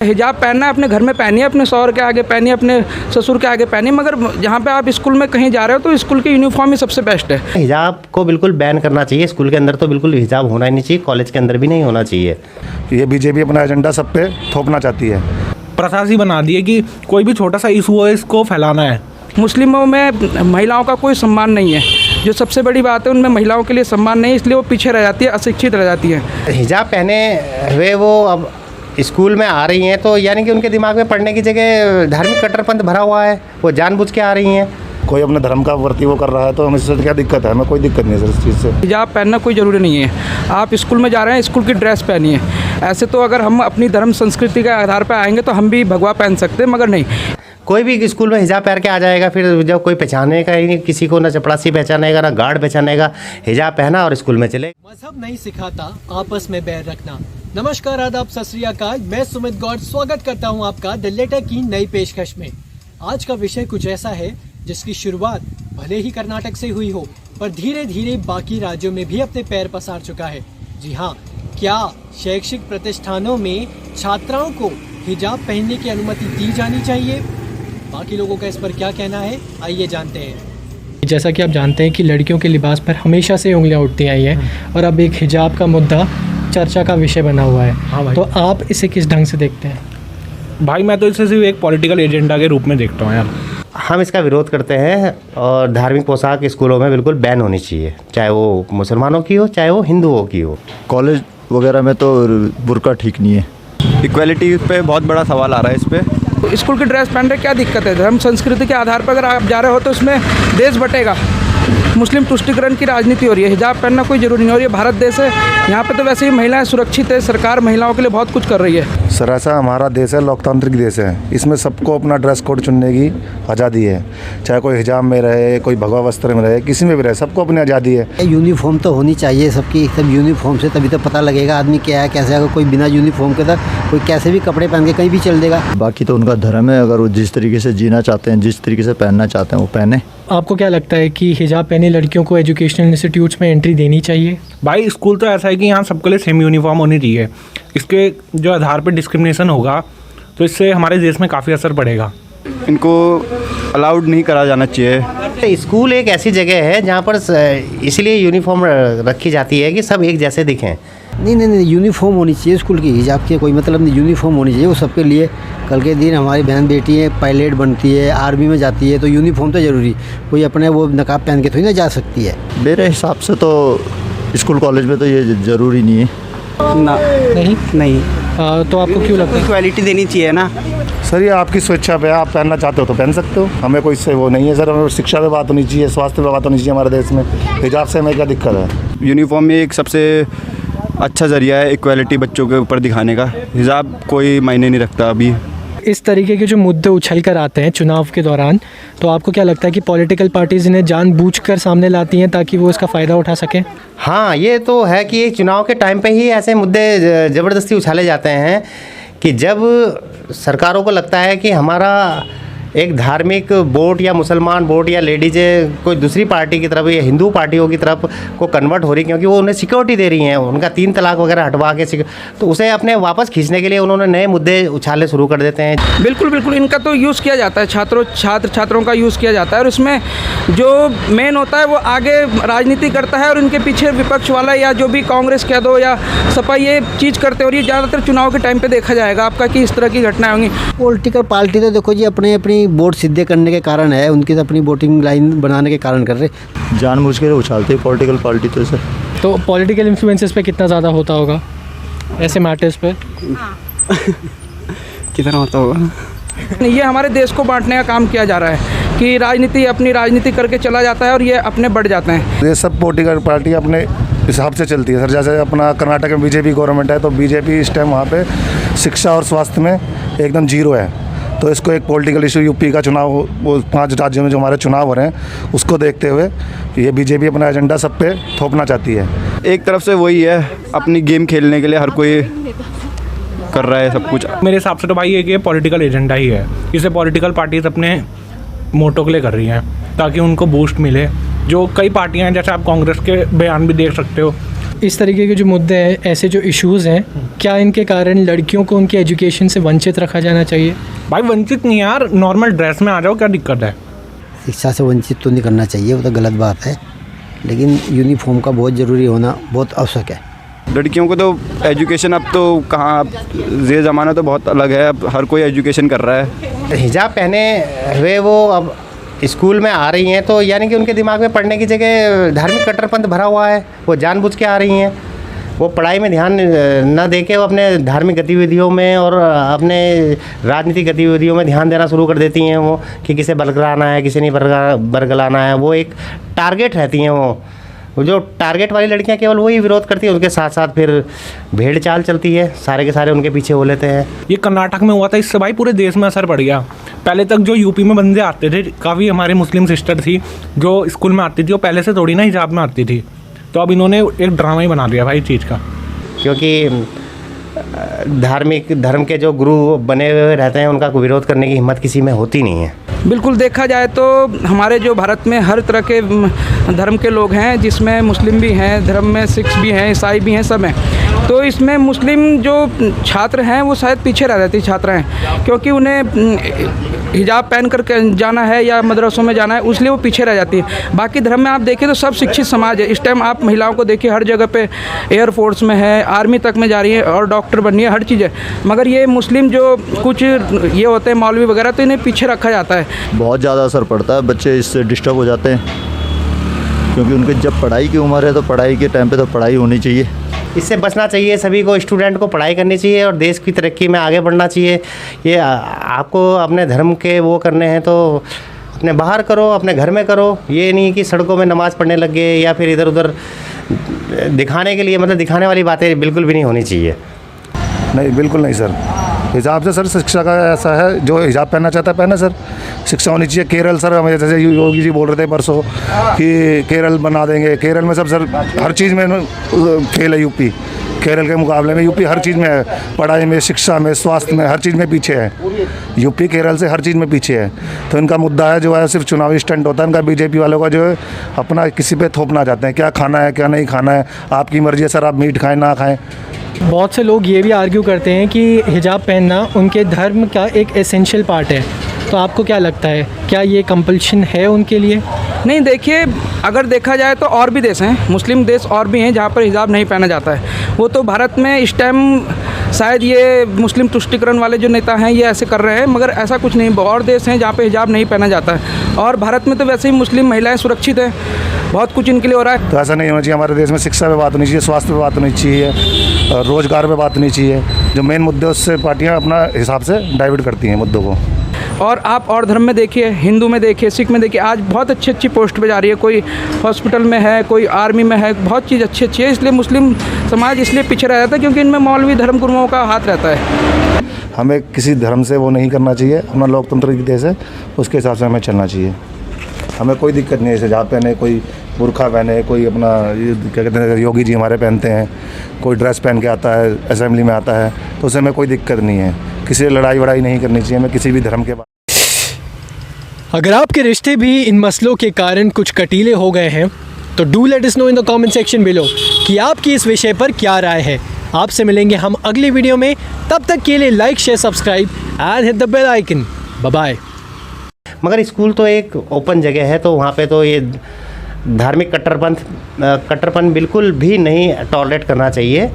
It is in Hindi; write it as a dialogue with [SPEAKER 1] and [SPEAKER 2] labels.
[SPEAKER 1] हिजाब पहनना है, अपने घर में पहनिए, अपने शौहर के आगे पहनिए, अपने ससुर के आगे पहनिए, मगर जहाँ पे आप स्कूल में कहीं जा रहे हो तो स्कूल की यूनिफॉर्म ही सबसे बेस्ट है।
[SPEAKER 2] हिजाब को बिल्कुल बैन करना चाहिए। स्कूल के अंदर तो बिल्कुल हिजाब होना ही नहीं चाहिए, कॉलेज के अंदर भी नहीं होना चाहिए।
[SPEAKER 3] ये बीजेपी अपना एजेंडा सब पे थोपना चाहती है।
[SPEAKER 4] प्रथा सी बना दी है कि कोई भी छोटा सा इशू है इसको फैलाना है।
[SPEAKER 1] मुस्लिमों में महिलाओं का कोई सम्मान नहीं है, जो सबसे बड़ी बात है, उनमें महिलाओं के लिए सम्मान नहीं है, इसलिए वो पीछे रह जाती है, अशिक्षित रह जाती है।
[SPEAKER 2] हिजाब पहने हुए वो अब स्कूल में आ रही हैं तो यानी कि उनके दिमाग में पढ़ने की जगह धार्मिक कट्टरपंथ भरा हुआ है, वो जानबूझ के आ रही हैं।
[SPEAKER 3] कोई अपने धर्म का वर्ती वो कर रहा है तो हमें इससे क्या दिक्कत है? हमें कोई दिक्कत नहीं है सर इस चीज़ से।
[SPEAKER 1] हिजाब पहनना कोई ज़रूरी नहीं है, आप स्कूल में जा रहे हैं स्कूल की ड्रेस पहनिए। ऐसे तो अगर हम अपनी धर्म संस्कृति के आधार पर आएंगे तो हम भी भगवा पहन सकते हैं, मगर नहीं।
[SPEAKER 2] कोई भी स्कूल में हिजाब पहन के आ जाएगा, फिर जब कोई पहचानेगा ही नहीं, किसी को ना चपरासी पहचानेगा ना गार्ड पहचानेगा, हिजाब पहना और स्कूल में चले।
[SPEAKER 5] मजहब नहीं सिखाता आपस में बैर रखना। नमस्कार, आदाब, सत श्री अकाल। मैं सुमित गौड़ स्वागत करता हूं आपका द लेटर की नई पेशकश में। आज का विषय कुछ ऐसा है जिसकी शुरुआत भले ही कर्नाटक से हुई हो, पर धीरे धीरे बाकी राज्यों में भी अपने पैर पसार चुका है। जी हाँ, क्या शैक्षिक प्रतिष्ठानों में छात्राओं को हिजाब पहनने की अनुमति दी जानी चाहिए? बाकी लोगों का इस पर क्या कहना है, आइए जानते हैं।
[SPEAKER 6] जैसा कि आप जानते हैं कि लड़कियों के लिबास पर हमेशा से उंगलियां उठती आई हैं और अब एक हिजाब का मुद्दा चर्चा का विषय बना हुआ है।
[SPEAKER 4] हाँ भाई।
[SPEAKER 6] तो आप इसे किस ढंग से देखते हैं?
[SPEAKER 4] भाई मैं तो इसे सिर्फ एक पॉलिटिकल एजेंडा के रूप में देखता हूँ यार।
[SPEAKER 2] हम इसका विरोध करते हैं और धार्मिक पोशाक स्कूलों में बिल्कुल बैन होनी चाहिए, चाहे वो मुसलमानों की हो चाहे वो हिंदुओं की हो।
[SPEAKER 7] कॉलेज वगैरह में तो बुर्का ठीक नहीं है। इक्वालिटी पे बहुत बड़ा सवाल आ रहा है इस पे।
[SPEAKER 1] स्कूल की ड्रेस पहन रहे क्या दिक्कत है? धर्म संस्कृति के आधार पर अगर आप जा रहे हो तो उसमें देश बटेगा। मुस्लिम तुष्टिकरण की राजनीति हो रही है, हिजाब पहनना कोई ज़रूरी नहीं। और ये भारत देश है, यहाँ पे तो वैसे ही महिलाएं सुरक्षित है, सरकार महिलाओं के लिए बहुत कुछ कर रही है।
[SPEAKER 3] सर ऐसा हमारा देश है, लोकतांत्रिक देश है, इसमें सबको अपना ड्रेस कोड चुनने की आज़ादी है। चाहे कोई हिजाब में रहे, कोई भगवा वस्त्र में रहे, किसी में भी रहे, सबको अपनी आज़ादी है।
[SPEAKER 8] यूनिफॉर्म तो होनी चाहिए सबकी, सब यूनिफॉर्म से तभी तो पता लगेगा आदमी क्या है कैसे। अगर कोई बिना यूनिफॉर्म के तो कोई कैसे भी कपड़े पहन के कहीं भी चल देगा।
[SPEAKER 7] बाकी तो उनका धर्म है, अगर वो जिस तरीके से जीना चाहते हैं, जिस तरीके से पहनना चाहते हैं वो पहने।
[SPEAKER 6] आपको क्या लगता है कि हिजाब पहने लड़कियों को एजुकेशनल इंस्टीट्यूट्स में एंट्री देनी चाहिए?
[SPEAKER 4] भाई स्कूल तो ऐसा है कि यहाँ सबके लिए सेम यूनिफॉर्म होनी चाहिए। इसके जो आधार पर डिस्क्रिमिनेशन होगा तो इससे हमारे देश में काफ़ी असर पड़ेगा।
[SPEAKER 7] इनको अलाउड नहीं करा जाना चाहिए।
[SPEAKER 2] स्कूल एक ऐसी जगह है जहाँ पर इसलिए यूनिफॉर्म रखी जाती है कि सब एक जैसे दिखें।
[SPEAKER 8] नहीं, यूनिफॉर्म होनी चाहिए स्कूल की। हिजाब की कोई मतलब नहीं, यूनिफॉर्म होनी चाहिए वो सबके लिए। कल के दिन हमारी बहन बेटी है, पायलट बनती है, आर्मी में जाती है, तो यूनिफॉर्म तो ज़रूरी। कोई अपने वो नकाब पहन के थोड़ी ना जा सकती है।
[SPEAKER 7] मेरे हिसाब से तो स्कूल कॉलेज में तो ये ज़रूरी नहीं है।
[SPEAKER 9] ना नहीं।
[SPEAKER 6] तो आपको क्यों लगता है?
[SPEAKER 9] इक्वालिटी देनी चाहिए ना।
[SPEAKER 3] सर ये आपकी स्वेच्छा पे, आप पहनना चाहते हो तो पहन सकते हो, हमें कोई इससे वो नहीं है। सर हमें शिक्षा पे बात होनी चाहिए, स्वास्थ्य पे बात होनी चाहिए हमारे देश में। हिजाब से हमें क्या दिक्कत है?
[SPEAKER 7] यूनिफॉर्म में एक सबसे अच्छा ज़रिया है इक्वालिटी बच्चों के ऊपर दिखाने का। हिजाब कोई मायने नहीं रखता अभी।
[SPEAKER 6] इस तरीके के जो मुद्दे उछल कर आते हैं चुनाव के दौरान, तो आपको क्या लगता है कि पॉलिटिकल पार्टीज़ इन्हें जानबूझकर सामने लाती हैं ताकि वो इसका फ़ायदा उठा सकें?
[SPEAKER 2] हाँ, ये तो है कि चुनाव के टाइम पे ही ऐसे मुद्दे ज़बरदस्ती उछाले जाते हैं कि जब सरकारों को लगता है कि हमारा एक धार्मिक वोट या मुसलमान वोट या लेडीज़ें कोई दूसरी पार्टी की तरफ या हिंदू पार्टियों की तरफ को कन्वर्ट हो रही, क्योंकि वो उन्हें सिक्योरिटी दे रही हैं, उनका 3 तलाक वगैरह हटवा के, तो उसे अपने वापस खींचने के लिए उन्होंने नए मुद्दे उछाले शुरू कर देते हैं।
[SPEAKER 1] बिल्कुल इनका तो यूज़ किया जाता है, छात्रों का यूज़ किया जाता है। और इसमें जो मेन होता है वो आगे राजनीति करता है और इनके पीछे विपक्ष वाला या जो भी कांग्रेस कह दो या सपा ये चीज़ करते हो। और ये ज़्यादातर चुनाव के टाइम पर देखा जाएगा आपका कि इस तरह की घटनाएँ होंगी।
[SPEAKER 8] पॉलिटिकल पार्टी तो देखो जी अपनी वोट सिद्धे करने के कारण है, उनकी तो अपनी वोटिंग लाइन बनाने के कारण कर रहे।
[SPEAKER 7] जानबूझ के उछालते हैं पॉलिटिकल पार्टी तो सर।
[SPEAKER 6] तो पॉलिटिकल इन्फ्लुएंसेस पे कितना ज़्यादा होता होगा ऐसे मैटर्स पे?
[SPEAKER 9] कितना होता होगा?
[SPEAKER 1] ये हमारे देश को बांटने का काम किया जा रहा है कि राजनीति अपनी राजनीति करके चला जाता है और ये अपने बढ़ जाते हैं।
[SPEAKER 3] ये सब पॉलिटिकल पार्टी अपने हिसाब से चलती है सर। जैसे अपना कर्नाटक में बीजेपी गवर्नमेंट है तो बीजेपी इस टाइम वहाँ पे शिक्षा और स्वास्थ्य में एकदम जीरो है। तो इसको एक पॉलिटिकल इशू, यूपी का चुनाव, वो 5 राज्यों में जो हमारे चुनाव हो रहे हैं उसको देखते हुए ये बीजेपी अपना एजेंडा सब पे थोपना चाहती है।
[SPEAKER 7] एक तरफ से वही है, अपनी गेम खेलने के लिए हर कोई कर रहा है सब कुछ।
[SPEAKER 4] मेरे हिसाब से तो भाई ये पॉलिटिकल एजेंडा ही है। इसे पॉलिटिकल पार्टीज अपने मोटो के लिए कर रही हैं ताकि उनको बूस्ट मिले। जो कई पार्टियां हैं, जैसे आप कांग्रेस के बयान भी देख सकते हो
[SPEAKER 6] इस तरीके के जो मुद्दे हैं, ऐसे जो इश्यूज़ हैं, क्या इनके कारण लड़कियों को उनके एजुकेशन से वंचित रखा जाना चाहिए?
[SPEAKER 4] भाई वंचित नहीं यार, नॉर्मल ड्रेस में आ जाओ, क्या दिक्कत है?
[SPEAKER 8] शिक्षा से वंचित तो नहीं करना चाहिए, वो तो गलत बात है, लेकिन यूनिफॉर्म का बहुत ज़रूरी होना बहुत आवश्यक है।
[SPEAKER 7] लड़कियों को तो एजुकेशन अब तो कहाँ, अब ये ज़माना तो बहुत अलग है, अब हर कोई एजुकेशन कर रहा है।
[SPEAKER 2] हिजाब पहने हुए वो अब स्कूल में आ रही हैं, तो यानी कि उनके दिमाग में पढ़ने की जगह धार्मिक कट्टरपंथ भरा हुआ है। वो जानबूझ के आ रही हैं, वो पढ़ाई में ध्यान न दे के वो अपने धार्मिक गतिविधियों में और अपने राजनीतिक गतिविधियों में ध्यान देना शुरू कर देती हैं। वो कि किसे बरगलाना है, किसे नहीं बरगलाना है, वो एक टारगेट रहती हैं। वो जो टारगेट वाली लड़कियां केवल वही विरोध करती हैं, उनके साथ साथ फिर भेड़ चाल चलती है, सारे के सारे उनके पीछे हो लेते हैं।
[SPEAKER 4] ये कर्नाटक में हुआ था, इससे भाई पूरे देश में असर पड़ गया। पहले तक जो यूपी में बंदे आते थे, काफ़ी हमारे मुस्लिम सिस्टर थी जो स्कूल में आती थी, वो पहले से थोड़ी ना हिजाब में आती थी, तो अब इन्होंने एक ड्रामा ही बना दिया भाई चीज़ का।
[SPEAKER 2] क्योंकि धार्मिक धर्म के जो गुरु बने हुए रहते हैं, उनका विरोध करने की हिम्मत किसी में होती नहीं है।
[SPEAKER 1] बिल्कुल देखा जाए तो हमारे जो भारत में हर तरह के धर्म के लोग हैं, जिसमें मुस्लिम भी हैं, धर्म में सिख भी हैं, ईसाई भी हैं, सब हैं। तो इसमें मुस्लिम जो छात्र हैं वो शायद पीछे रह जाती छात्र हैं, क्योंकि उन्हें हिजाब पहन कर जाना है या मदरसों में जाना है, इसलिए वो पीछे रह जाती है। बाकी धर्म में आप देखें तो सब शिक्षित समाज है। इस टाइम आप महिलाओं को देखिए, हर जगह पे एयरफोर्स में है, आर्मी तक में जा रही है और डॉक्टर बन रही है, हर चीज़ है। मगर ये मुस्लिम जो कुछ ये होते हैं मौलवी वगैरह, तो इन्हें पीछे रखा जाता है।
[SPEAKER 10] बहुत ज़्यादा असर पड़ता है, बच्चे इससे डिस्टर्ब हो जाते हैं, क्योंकि उनकी जब पढ़ाई की उम्र है तो पढ़ाई के टाइम पे तो पढ़ाई होनी चाहिए।
[SPEAKER 2] इससे बचना चाहिए, सभी को, स्टूडेंट को पढ़ाई करनी चाहिए और देश की तरक्की में आगे बढ़ना चाहिए। ये आपको अपने धर्म के वो करने हैं तो अपने बाहर करो, अपने घर में करो। ये नहीं कि सड़कों में नमाज़ पढ़ने लग गए या फिर इधर उधर दिखाने के लिए, मतलब दिखाने वाली बातें बिल्कुल भी नहीं होनी चाहिए।
[SPEAKER 3] नहीं, बिल्कुल नहीं सर। हिजाब से सर शिक्षा का ऐसा है, जो हिजाब पहनना चाहता है पहने सर, शिक्षा होनी चाहिए। केरल सर, हमें जैसे योगी जी बोल रहे थे परसों कि केरल बना देंगे, केरल में सब सर हर चीज़ में फेल है यूपी। केरल के मुकाबले में यूपी हर चीज़ में है, पढ़ाई में, शिक्षा में, स्वास्थ्य में, हर चीज़ में पीछे है। यूपी केरल से हर चीज़ में पीछे है। तो इनका मुद्दा है जो है सिर्फ चुनावी स्टंट होता है इनका, बीजेपी वालों का, जो है अपना किसी पे थोपना चाहते हैं, क्या खाना है क्या नहीं खाना है, आपकी मर्जी है सर, आप मीट खाएँ ना खाएँ।
[SPEAKER 6] बहुत से लोग ये भी आर्ग्यू करते हैं कि हिजाब पहनना उनके धर्म का एक एसेंशियल पार्ट है, तो आपको क्या लगता है, क्या ये कंपल्शन है उनके लिए?
[SPEAKER 1] नहीं, देखिए अगर देखा जाए तो और भी देश हैं, मुस्लिम देश और भी हैं जहाँ पर हिजाब नहीं पहना जाता है। वो तो भारत में इस टाइम शायद ये मुस्लिम तुष्टिकरण वाले जो नेता हैं ये ऐसे कर रहे हैं, मगर ऐसा कुछ नहीं। और देश हैं जहाँ पे हिजाब नहीं पहना जाता है, और भारत में तो वैसे ही मुस्लिम महिलाएं सुरक्षित हैं, बहुत कुछ इनके लिए हो रहा है।
[SPEAKER 3] तो ऐसा नहीं होना चाहिए। हमारे देश में शिक्षा पे बात होनी चाहिए, स्वास्थ्य पे बात होनी चाहिए, रोज़गार पे बात होनी चाहिए। जो मेन मुद्दे उससे पार्टियाँ अपना हिसाब से डाइवर्ट करती हैं मुद्दों को।
[SPEAKER 1] और आप और धर्म में देखिए, हिंदू में देखिए, सिख में देखिए, आज बहुत अच्छी अच्छी पोस्ट पे जा रही है। कोई हॉस्पिटल में है, कोई आर्मी में है, बहुत चीज़ अच्छी अच्छी है। इसलिए मुस्लिम समाज इसलिए पीछे रह जाता है क्योंकि इनमें मौलवी धर्म गुरुओं का हाथ रहता है।
[SPEAKER 3] हमें किसी धर्म से वो नहीं करना चाहिए, अपना लोकतंत्र की देश है, उसके हिसाब से हमें चलना चाहिए। हमें कोई दिक्कत नहीं है हिजाब पहने, कोई बुर्खा पहने, कोई अपना क्या कहते हैं योगी जी हमारे पहनते हैं, कोई ड्रेस पहन के आता है असेंबली में आता है, तो उससे हमें कोई दिक्कत नहीं है। किसी से लड़ाई वड़ाई नहीं करनी चाहिए हमें किसी भी धर्म के।
[SPEAKER 6] अगर आपके रिश्ते भी इन मसलों के कारण कुछ कटीले हो गए हैं तो do let us know in the comment section below कि आपकी इस विषय पर क्या राय है। आपसे मिलेंगे हम अगली वीडियो में, तब तक के लिए like share subscribe and hit the bell icon. Bye bye.
[SPEAKER 2] मगर स्कूल तो एक ओपन जगह है, तो वहाँ पे तो ये धार्मिक कट्टरपन बिल्कुल भी नहीं टॉलरेट करना चाहिए।